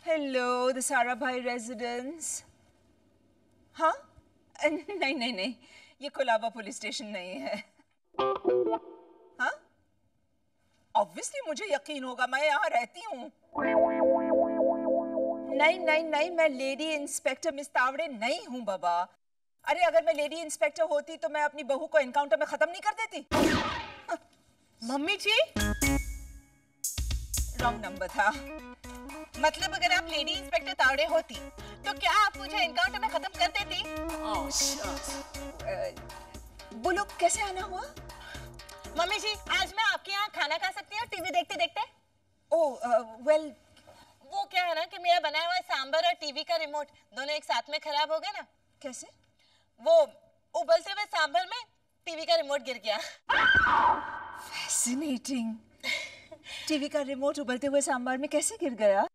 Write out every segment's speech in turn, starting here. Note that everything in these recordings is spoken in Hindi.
हेलो, द सारा भाई रेजिडेंस। हाँ? नहीं नहीं नहीं, ये कोलाबा पुलिस स्टेशन नहीं है। हाँ? ऑब्वियसली मुझे यकीन होगा, मैं यहाँ रहती हूँ। नहीं नहीं नहीं, मैं लेडी इंस्पेक्टर मिस तावड़े नहीं हूँ बाबा। अरे अगर मैं लेडी इंस्पेक्टर होती तो मैं अपनी बहू को एनकाउंटर में खत्म नहीं कर देती। मम्मी जी, रॉन्ग नंबर था। मतलब अगर आप लेडी इंस्पेक्टर तावड़े होती तो क्या आप मुझे एनकाउंटर में खत्म कर देती? बोलो कैसे आना हुआ? मम्मी जी, आज मैं आपके यहाँ खाना खा सकती हूँ टीवी देखते देखते? वेल वो क्या है ना कि मेरा बनाया हुआ सांभर और टीवी का रिमोट दोनों एक साथ में खराब हो गए ना। कैसे? वो उबलते हुए सांभर में टीवी का रिमोट गिर गया। फैसिनेटिंग। टीवी का रिमोट उबलते हुए सांभर में कैसे गिर गया?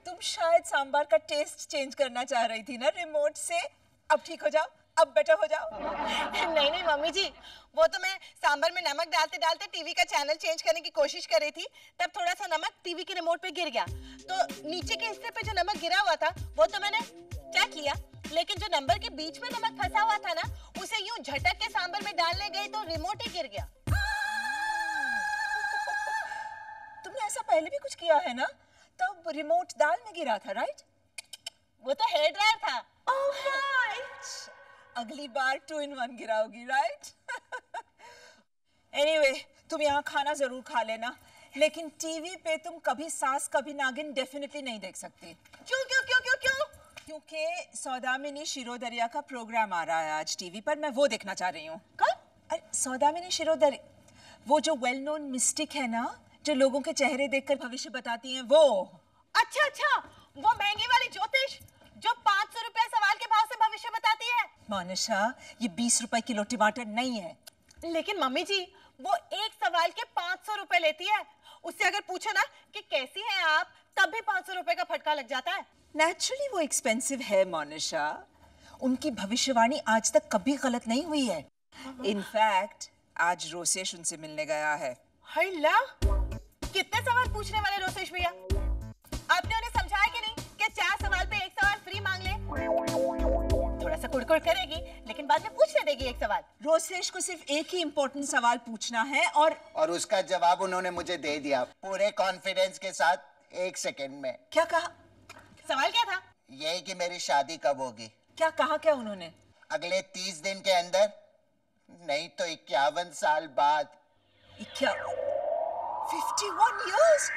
तुम शायद सांभर का टेस्ट चेंज करना चाह रही थी ना रिमोट से। अब ठीक हो जाओ, अब बेटर हो जाओ। नहीं नहीं मम्मी जी, वो तो मैं सांभर में नमक डालते डालते टीवी का चैनल चेंज करने की कोशिश कर रही थी, तब थोड़ा सा नमक टीवी के रिमोट पे गिर गया। तो नीचे के हिस्से पे जो नमक गिरा हुआ था वो तो मैंने चेक लिया, लेकिन जो नंबर के बीच में नमक फंसा हुआ था ना, उसे यूं झटक के सांभर में डालने गई तो रिमोट ही गिर गया। तुमने ऐसा पहले भी कुछ किया है ना? तब रिमोट दाल में गिरा था, राइट? वो तो हेयर ड्रायर था। अगली बार 2 in 1 गिराओगी, राइट? एनीवे, तुम यहाँ खाना जरूर खा लेना, लेकिन टीवी पे तुम कभी सास कभी नागिन डेफिनेटली नहीं देख सकती। क्यों क्यों क्यों क्यों क्यों? क्योंकि सौदामिनी शिरोदरिया का प्रोग्राम आ रहा है आज टीवी पर, मैं वो देखना चाह रही हूँ। कौन? अरे सौदामिनी शिरोदरिया, वो जो वेल नोन मिस्टिक है ना, जो लोगों के चेहरे देखकर भविष्य बताती हैं, वो। अच्छा अच्छा, वो महंगी वाली ज्योतिष जो 500 रुपए सवाल के भाव से भविष्य बताती है। मानिशा, ये 20 रुपए किलो टमाटर नहीं है। लेकिन मम्मी जी, वो एक सवाल के 500 रुपए लेती है। उससे अगर पूछो ना कि कैसी हैं आप, तब भी 500 रुपए का फटका लग जाता है। नेचुरली वो एक्सपेंसिव है मानिशा। उनकी भविष्यवाणी आज तक कभी गलत नहीं हुई है। इनफैक्ट आज रोसेश उनसे मिलने गया है। हैला, कितने सवाल पूछने वाले रोसेश भैया? आपने उन्हें समझाया कि नहीं कि 4 सवाल पे 1 सवाल फ्री मांग ले? थोड़ा सा कुड़कुड़ करेगी, लेकिन बाद में पूछने देगी 1 सवाल। रोसेश को सिर्फ एक ही इम्पोर्टेंट सवाल पूछना है और उसका जवाब उन्होंने मुझे दे दिया पूरे कॉन्फिडेंस के साथ 1 सेकंड में। क्या कहा? सवाल क्या था? यही कि मेरी शादी कब होगी। क्या कहा क्या उन्होंने? अगले 30 दिन के अंदर, नहीं तो 51 साल बाद। 51 years?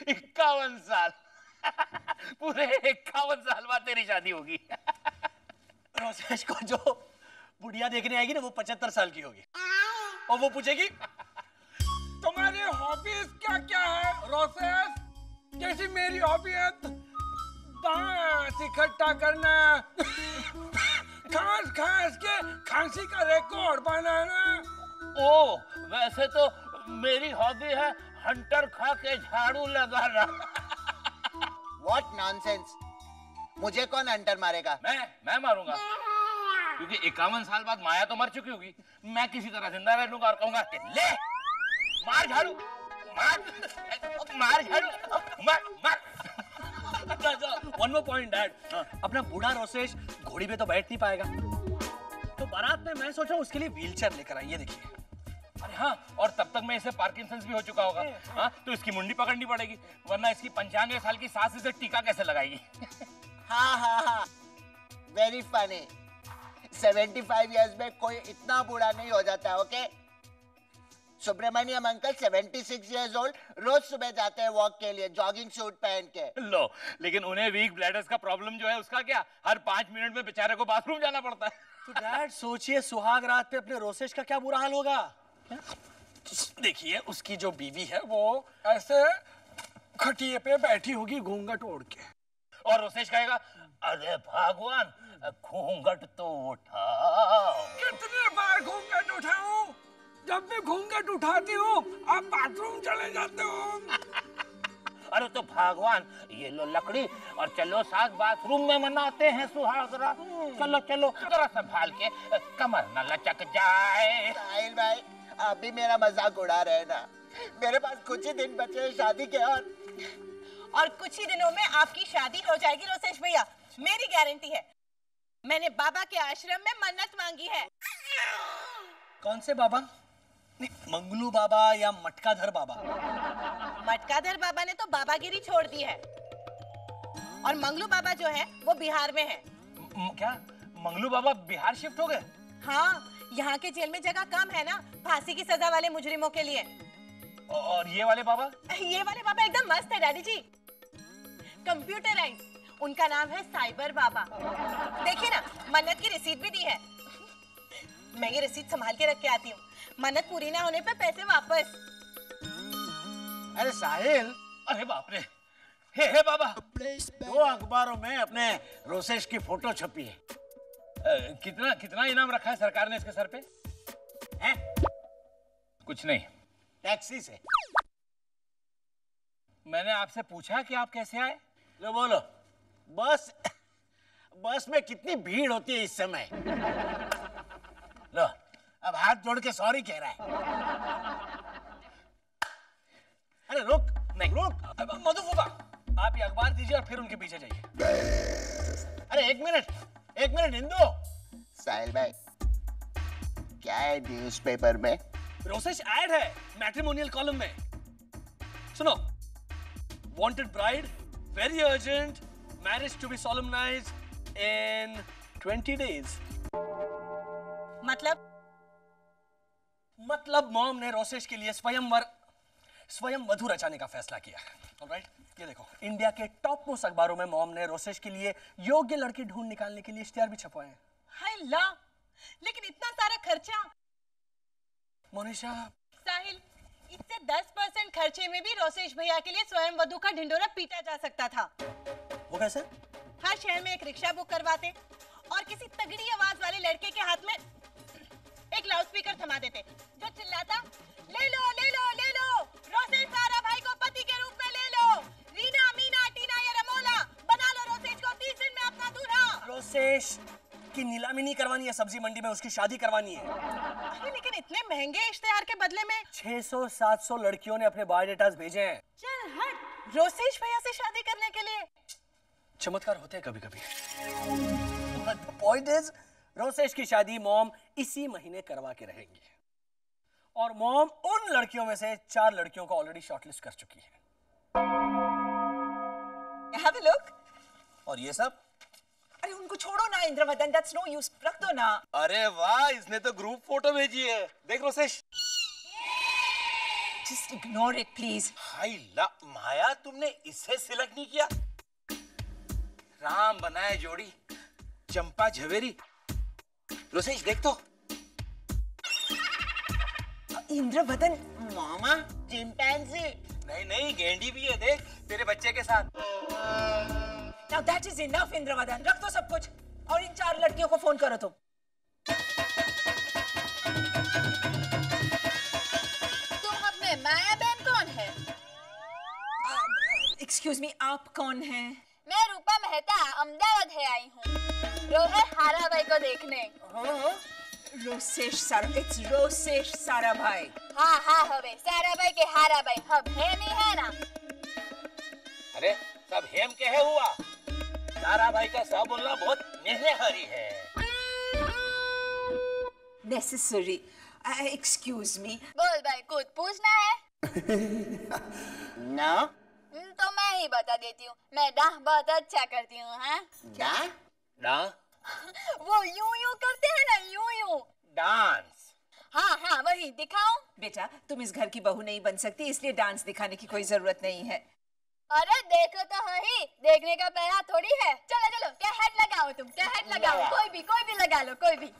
51 साल। पूरे 51 साल बाद तेरी शादी होगी। रोसेश को जो बुढ़िया देखने आएगी ना, वो 75 साल की होगी और वो पूछेगी तुम्हारी हॉबीज क्या क्या है रोसेस? जैसी मेरी हॉबी है बांस इकट्ठा करना, खास खास के खांसी का रिकॉर्ड बनाना। ओ, वैसे तो मेरी हॉबी है हंटर खा के झाड़ू लगाना। What nonsense? मुझे कौन हंटर मारेगा? मैं मारूंगा, क्योंकि 51 साल बाद माया तो मर चुकी होगी। मैं किसी तरह जिंदा रह लूंगा और कहूंगा कि ले मार झाड़ू, मार झाड़ू, मार। वन मोर पॉइंट डैड, अपना बूढ़ा रोसेश घोड़ी पे तो बैठ नहीं पाएगा, तो बारात में मैं सोचा उसके लिए व्हीलचेयर लेकर आई। ये देखिए। अरे हाँ, और तब तक मैं इसे पार्किंसंस भी हो चुका होगा। हाँ, तो इसकी मुंडी पकड़नी पड़ेगी, वरना इसकी 95 साल की सास इसे टीका कैसे लगाएगी? हाँ, वेरी फनी। 75 इयर्स में कोई इतना बूढ़ा नहीं हो जाता, okay? Subramaniam uncle 76 years old रोज सुबह जाते हैं वॉक के लिए, जॉगिंग सूट पहन के। लो, लेकिन उन्हें वीक ब्लैडर्स का प्रॉब्लम जो है उसका क्या? हर 5 मिनट में बेचारे को बाथरूम जाना पड़ता है। तो डैड सोचिए, सुहाग रात पे अपने रोसेश का क्या बुरा हाल होगा। देखिए, उसकी जो बीवी है वो ऐसे खटिए पे बैठी होगी घूंघट ओढ़ के, और रोसेश कहेगा, अरे भगवान घूंघट तो उठाओ। कितने बार घूंघट उठाऊं? जब भी घूंघट उठाती हूँ आप बाथरूम चले जाते हो। अरे तो भगवान, ये लो लकड़ी और चलो साथ बाथरूम में मनाते हैं सुहाग रात। चलो चलो, जरा संभाल के, कमर न लचक जाए। साहिल भाई, आप भी मेरा मजाक उड़ा रहे हैं ना? मेरे पास कुछ ही दिन बचे हैं शादी के, और कुछ ही दिनों में आपकी शादी हो जाएगी रोसेश भैया, मेरी गारंटी है। मैंने बाबा के आश्रम में मन्नत मांगी है। कौन से बाबा? नहीं, मंगलू बाबा या मटकाधर बाबा? मटकाधर बाबा ने तो बाबागिरी छोड़ दी है, और मंगलू बाबा जो है वो बिहार में है। क्या मंगलू बाबा बिहार शिफ्ट हो गए? हाँ, यहाँ के जेल में जगह कम है ना फांसी की सजा वाले मुजरिमों के लिए। और ये वाले बाबा? ये वाले बाबा एकदम मस्त है डैडी जी, कंप्यूटराइज। उनका नाम है साइबर बाबा। देखिए ना, मन्नत की रसीद भी दी है। मैं ये रसीद संभाल के रख के आती हूँ, मन्नत पूरी ना होने पे पैसे वापस। अरे साहिल, अरे बाप रे, हे बाबा, 2 अखबारों में अपने रोसेश की फोटो छपी है। कितना इनाम रखा है सरकार ने इसके सर पे? हैं? कुछ नहीं। टैक्सी से। मैंने आपसे पूछा कि आप कैसे आए? लो बोलो। बस में कितनी भीड़ होती है इस समय। लो, अब हाथ जोड़ के सॉरी कह रहा है। अरे रुक, नहीं रुक। मधु फूफा, आप ये अखबार दीजिए और फिर उनके पीछे जाइए। अरे एक मिनट इंदु। साहिल भाई, क्या है न्यूज़पेपर में? रोसेश ऐड है मैट्रिमोनियल कॉलम में। सुनो, wanted bride, very urgent, marriage to be solemnized in 20 days। मतलब मॉम ने रोसेश के लिए स्वयं वधु रचाने का फैसला किया। ऑलराइट, ये देखो, इंडिया के टॉप मोस्ट अखबारों में मॉम ने रोसेश के लिए योग्य लड़की ढूंढ निकालने के लिए इश्तिहार भी छपवाए हैं। हाय ला, लेकिन इतना सारा खर्चा। मोनिशा, साहिल, इससे 10% खर्चे में भी रोसेश भैया के लिए स्वयं वधु का ढिंडोरा पीटा जा सकता था। वो कैसे? हर शहर में एक रिक्शा बुक करवाते और किसी तगड़ी आवाज वाले लड़के के हाथ में एक लाउड स्पीकर थमा देते जो चिल्लाता, ले लो ले लो ले लो, रोसेश सारा भाई को पति के रूप में ले लो, रीना मीना टीना या रमोला, बना लो रोसेश को 30 दिन में अपना दूल्हा। रोसेश की नीलामी नहीं करवानी है, सब्जी मंडी में उसकी शादी करवानी है। अरे लेकिन इतने महंगे इश्तेहार के बदले में 600-700 लड़कियों ने अपने बायोडेटास भेजे हैं। चल हट, रोसेश भैया से शादी करने के लिए। चमत्कार होते हैं कभी-कभी। पॉइंट इज, रोसेश की शादी मॉम इसी महीने करवा के रहेंगी, और मॉम उन लड़कियों में से 4 लड़कियों को ऑलरेडी शॉर्टलिस्ट कर चुकी है। Have a look. और ये सब? अरे उनको छोड़ो ना इंद्रवदन, that's no use, रख दो ना। अरे वाह, इसने तो ग्रुप फोटो भेजी है, देख Rosesh. Just ignore it, please. हाय ला, माया तुमने इससे सिलेक्ट नहीं किया? राम बनाए जोड़ी, चंपा झवेरी। रोसेश देख तो। इंद्रवदन, मामा, चिंपैंजी। नहीं, गेंडी भी है, देख तेरे बच्चे के साथ। now that is enough Indravadan, रख दो सब कुछ और इन 4 लड़कियों को फोन करो तुम। तुम अपने माया बहन कौन है? Excuse me, आप कौन हैं? मैं रूपा मेहता अहमदाबाद है आई हूँ रोहन हाराभाई को देखने। रोसेश सारा, it's रोसेश साराभाई। हाँ हवे साराभाई के हाराभाई हब है नहीं है ना? अरे सब हेम के है हुआ, सारा भाई का सब बोलना बहुत नेसेसरी है। Necessary, excuse me। बोल भाई, कुछ पूछना है? ना? तो मैं ही बता देती हूँ, मैं डांस बहुत अच्छा करती हूँ। हाँ, क्या? वो यूं करते हैं ना, यूं। डांस? हाँ वही दिखाऊं? बेटा, तुम इस घर की बहू नहीं बन सकती, इसलिए डांस दिखाने की कोई जरूरत नहीं है। अरे देखो तो है ही, देखने का पैसा थोड़ी है। चलो क्या हेड लगाओ तुम, क्या हेड लगाओ, कोई भी लगा लो, कोई भी।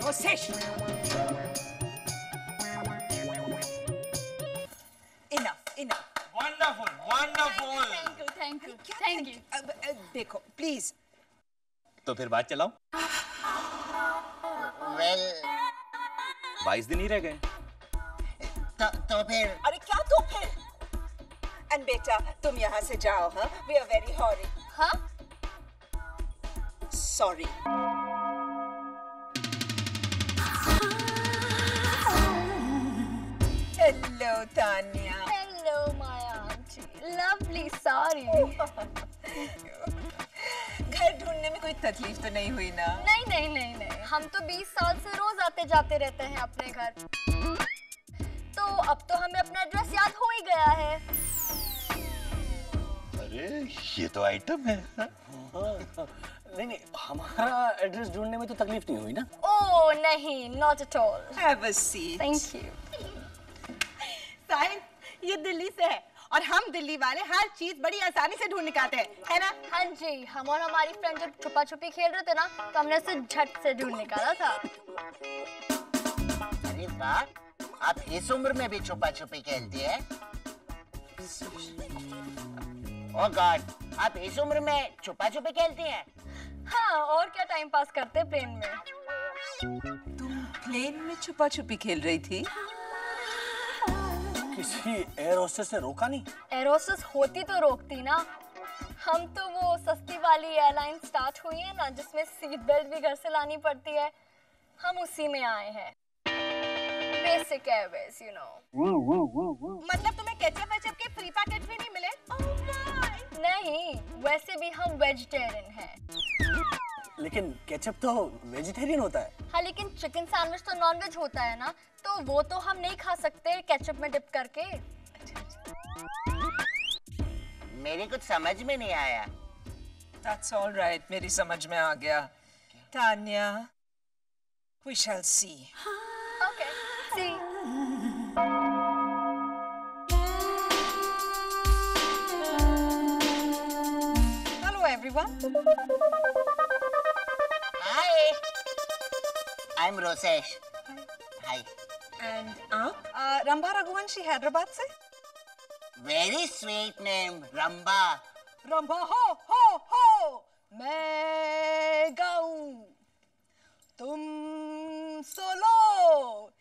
Rosesh! Enough. Wonderful. Thank you. देखो प्लीज, तो फिर बात चलाओ। वेल 22 दिन ही रह गए। तो फिर अरे क्या तो फिर? एंड बेटा तुम यहाँ से जाओ। हाँ, वी आर वेरी सॉरी। हाँ sorry. Hello Tanya. Hello my aunty, lovely, sorry. घर ढूंढने में कोई तकलीफ तो नहीं हुई ना? नहीं नहीं नहीं नहीं, हम तो 20 साल से रोज आते जाते रहते हैं अपने घर, तो अब तो हमें अपना एड्रेस याद हो ही गया है। अरे ये तो आइटम है। नहीं नहीं, हमारा एड्रेस ढूंढने में तो तकलीफ नहीं हुई ना? ओह नहीं, not at all. Have a seat. Thank you. Sahil, ये दिल्ली से है और हम दिल्ली वाले हर चीज बड़ी आसानी से ढूंढ निकालते हैं, है ना? हाँ जी, हम और हमारी फ्रेंड जब छुपा छुपी खेल रहे थे ना, तो हमने उसे झट से ढूंढ निकाला था। अरे वाह, आप इस उम्र में भी छुपा छुपी खेलती है? ओह गॉड, आप इस उम्र में छुपा छुपी खेलती हैं? हाँ, और क्या टाइम पास करते प्लेन में। तुम प्लेन में छुपा छुपी खेल रही थी? किसी एयर होस्टेस ने रोका नहीं? एयर होस्टेस होती तो रोकती ना। हम तो वो सस्ती वाली एयरलाइन स्टार्ट हुई है ना, जिसमें सीट बेल्ट भी घर से लानी पड़ती है, हम उसी में आए हैं। Basic Airways, you know. मतलब तुम्हें केचप वेचप के फ्री पैकेट भी नहीं मिले? नहीं, वैसे भी हम वेजिटेरियन हैं। लेकिन केचप तो वेजिटेरियन होता है। हाँ, लेकिन चिकन सैंडविच तो नॉन वेज होता है ना, तो वो तो हम नहीं खा सकते केचप में डिप करके। मेरी कुछ समझ में नहीं आया। That's all right, मेरी समझ में आ गया। Tanya, we shall see. Okay, see. Hello everyone. Hi, I'm Rosesh. Hi. And आप? रंभा रघुवंशी, हैदराबाद से। Very sweet name, Ramba. Rambha हो, मैं गाऊं, तुम सो लो,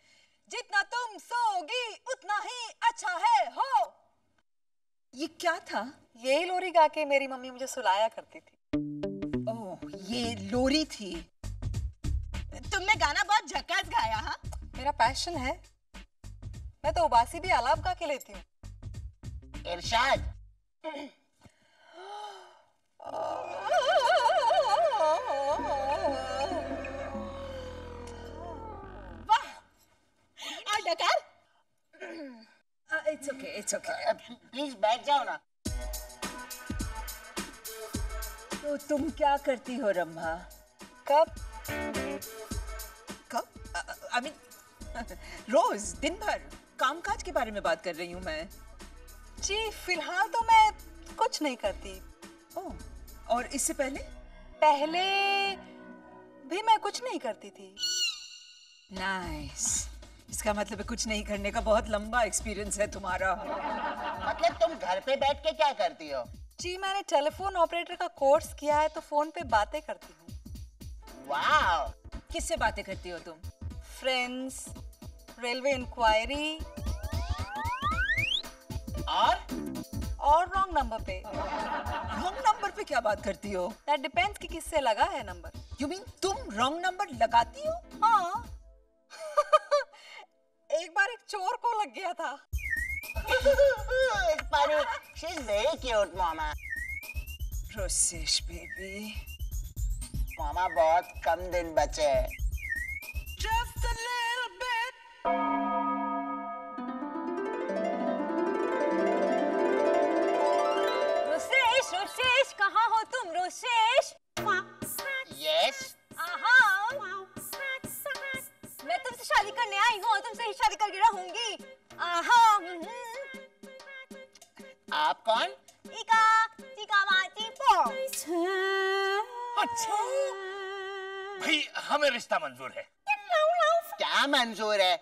जितना तुम सोगी उतना ही अच्छा है हो। ये क्या था? यही लोरी गा के मेरी मम्मी मुझे सुलाया करती थी। ओह, ये लोरी थी। तुमने गाना बहुत झकास गाया। हाँ, मेरा पैशन है। मैं तो उबासी भी आलाप गा के लेती हूँ। इरशाद। वाह, और डकार। It's okay, it's okay. Please बैठ जाओ ना। तो तुम क्या करती हो रंभा? कब? कब? I mean, रोज, दिन भर कामकाज के बारे में बात कर रही हूँ मैं। जी, फिलहाल तो मैं कुछ नहीं करती। ओह, और इससे पहले? पहले भी मैं कुछ नहीं करती थी। नाइस। इसका मतलब है कुछ नहीं करने का बहुत लंबा एक्सपीरियंस है तुम्हारा। मतलब तुम घर पे बैठ के क्या करती हो? जी, मैंने टेलीफोन ऑपरेटर का कोर्स किया है, तो फोन पे बातें करती हूँ। वाह। किससे बातें करती हो तुम? फ्रेंड्स, रेलवे इंक्वायरी और रॉन्ग नंबर पे। रॉन्ग नंबर पे क्या बात करती हो? दैट डिपेंड्स कि किससे लगा है नंबर। यू मीन तुम रॉन्ग नंबर लगाती हो? हाँ। एक बार एक चोर को लग गया था। It's funny. She's very cute, Mama. Rosesh baby. मामा, बहुत कम दिन बचे हैं। Just a little bit. Rosesh, Rosesh, कहाँ हो तुम रोसेश? Yes. मैं तुमसे शादी करने आई हूँ, तुमसे ही शादी करके रहूंगी। आप कौन? अच्छा भाई, हमें रिश्ता मंजूर है। क्या मंजूर है?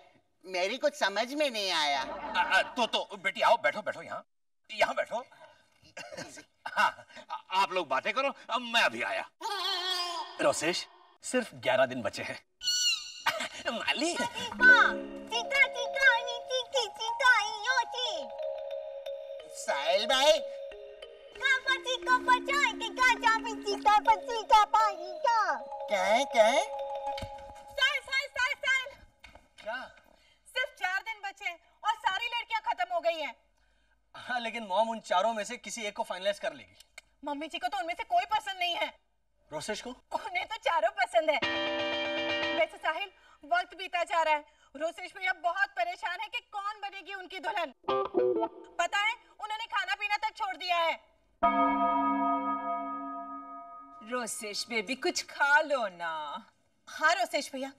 मेरी कुछ समझ में नहीं आया। तो बेटी आओ, बैठो बैठो, यहाँ बैठो। हाँ, आप लोग बातें करो, अब मैं अभी आया। रोसेश, सिर्फ 11 दिन बचे हैं। माली साहिल भाई, क्या है क्या? सिर्फ 4 दिन बचे हैं और सारी लड़कियां खत्म हो गई हैं। हाँ, लेकिन मॉम उन चारों में से किसी एक को फाइनलाइज कर लेगी। मम्मी जी को तो उनमें से कोई पसंद नहीं है। रोसेश को? उन्हें तो चारों पसंद है। वैसे साहिल, वक्त बीता जा रहा है। रोसेश भैया बहुत परेशान है कि कौन बनेगी उनकी दुल्हन। पता है, उन्होंने खाना पीना तक छोड़ दिया है। रोसेश बेबी, कुछ खा लो ना। हाँ रोसेश भैया,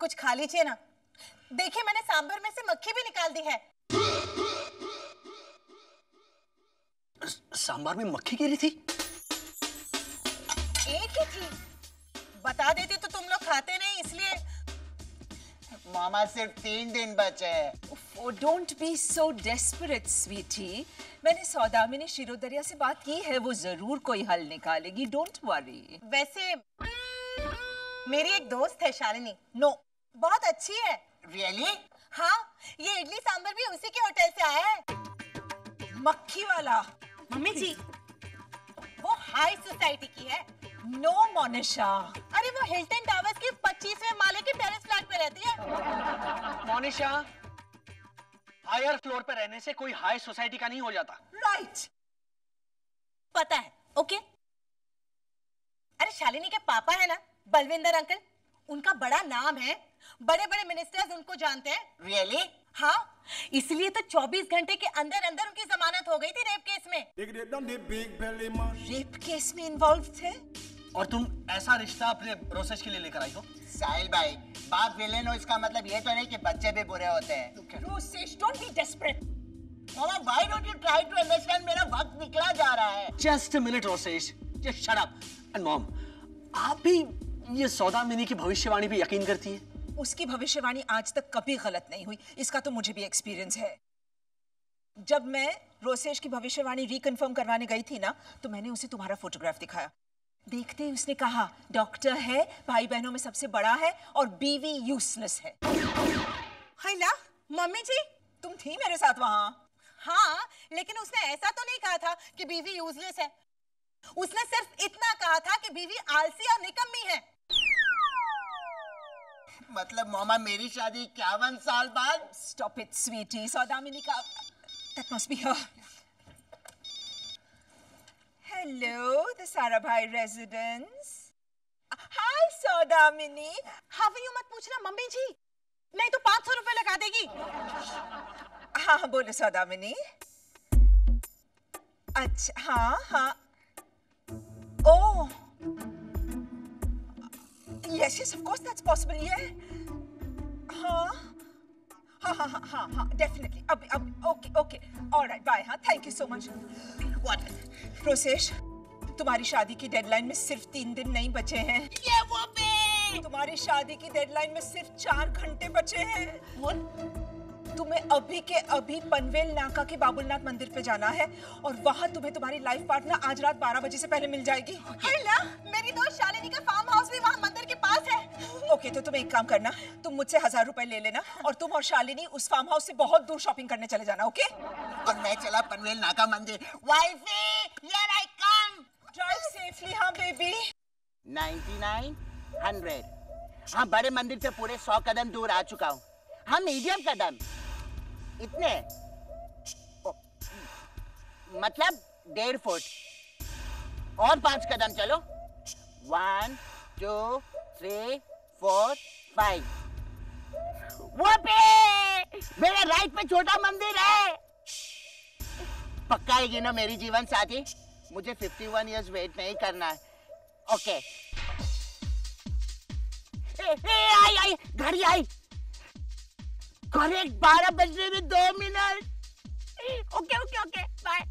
कुछ खा लीजिए ना। देखिए, मैंने सांभर में से मक्खी भी निकाल दी है। सांभर में मक्खी गिरी थी? एक ही थी। बता देती तो तुम लोग खाते नहीं, इसलिए। मामा, सिर्फ 3 दिन बचे हैं। Oh, don't be so desperate, sweetie. मैंने सौदामिनी शिरोदरिया से बात की है, वो जरूर कोई हल निकालेगी। Don't worry. वैसे मेरी एक दोस्त है शालिनी, बहुत अच्छी है। Really? हाँ, ये इडली सांभर भी उसी के होटल से आया है। मक्खी वाला? मम्मी जी, वो हाई सोसाइटी की है। नो मोनिशा। अरे वो हिल्टन टावर्स के 25वें माले के टेरेस फ्लैट पे रहती है। मोनिशा, हायर फ्लोर पे रहने से कोई हाई सोसाइटी का नहीं हो जाता। राइट। पता है, ओके। अरे शालिनी के पापा है ना, बलविंदर अंकल, उनका बड़ा नाम है। बड़े बड़े मिनिस्टर्स उनको जानते हैं। Really? हाँ, इसलिए तो 24 घंटे के अंदर अंदर उनकी जमानत हो गई थी रेप केस में। रेप केस में इन्वॉल्व थे? और तुम ऐसा रिश्ता अपने रोसेश के लिए लेकर आई हो? साहिल भाई, बाप विलेन हो इसका मतलब ये तो नहीं कि बच्चे भी बुरे होते हैं। Rosesh, don't be desperate. Mama, why don't you try to understand? मेरा वक्त निकला जा रहा है। Just a minute, Rosesh. Just shut up. And mom, आप भी ये सौदामिनी की भविष्यवाणी पे यकीन करती है? उसकी भविष्यवाणी आज तक कभी गलत नहीं हुई, इसका तो मुझे भी एक्सपीरियंस है। जब मैं रोसेश की भविष्यवाणी रिकन्फर्म करवाने गई थी ना, तो मैंने उसे तुम्हारा फोटोग्राफ दिखाया। देखते ही उसने कहा, डॉक्टर है, भाई बहनों में सबसे बड़ा है और बीवी यूजलेस है। हैला, मम्मी जी, तुम थी मेरे साथ वहां? हाँ, लेकिन उसने ऐसा तो नहीं कहा था कि बीवी यूजलेस है। उसने सिर्फ इतना कहा था कि बीवी आलसी और निकम्मी है। मतलब मामा, मेरी शादी 51 साल बाद? Stop it, sweetie. सौदामिनी का that must be her. Hello, the Sarabhai residence. Hi, Saudamini. How are you मत पूछना मम्मी जी, नहीं तो 500 रुपए लगा देगी। हाँ हाँ, बोलो सौदामिनी। अच्छा, हाँ हाँ। ओह, yes yes, of course that's possible, yeah. हाँ हाँ हाँ हाँ हाँ हाँ, definitely. अब okay okay, all right, bye. हाँ, thank you so much. What? Rosesh, तुम्हारी शादी की डेडलाइन में सिर्फ 3 दिन नहीं बचे हैं। ये वो भी। तुम्हारी शादी की डेडलाइन में सिर्फ 4 घंटे बचे हैं। तुम्हें अभी के अभी पनवेल नाका के बाबुलनाथ मंदिर पे जाना है और वहाँ तुम्हें तुम्हारी लाइफ पार्टनर आज रात 12 बजे से पहले मिल जाएगी। हैला, मेरी दोस्त शालिनी का फार्म हाउस भी वहाँ मंदिर के पास है। ओके, तो तुम एक काम करना, तुम मुझसे 1000 रुपए ले लेना और तुम और शालिनी उस फार्म हाउस से बहुत दूर शॉपिंग करने चले जाना, ओके? और मैं चला पनवेल नाका मंदिर। Wifey, here I come. Drive safely, हाँ बेबी। 99, 100। हाँ, बड़े मंदिर से पूरे 100 कदम दूर आ चुका हूँ। हाँ, मीडियम कदम, इतने मतलब 1.5 फुट। और 5 कदम चलो। 1, 2, 3, 4, 5। वो पे मेरे राइट पे छोटा मंदिर है। पक्का है ना मेरी जीवन साथी? मुझे 51 इयर्स वेट नहीं करना है। ओके। आई घड़ी आई। करेक्ट 12 बजने में 2 मिनट। Okay okay okay, bye.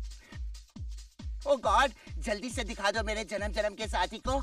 Oh God, जल्दी से दिखा दो मेरे जन्म के साथी को।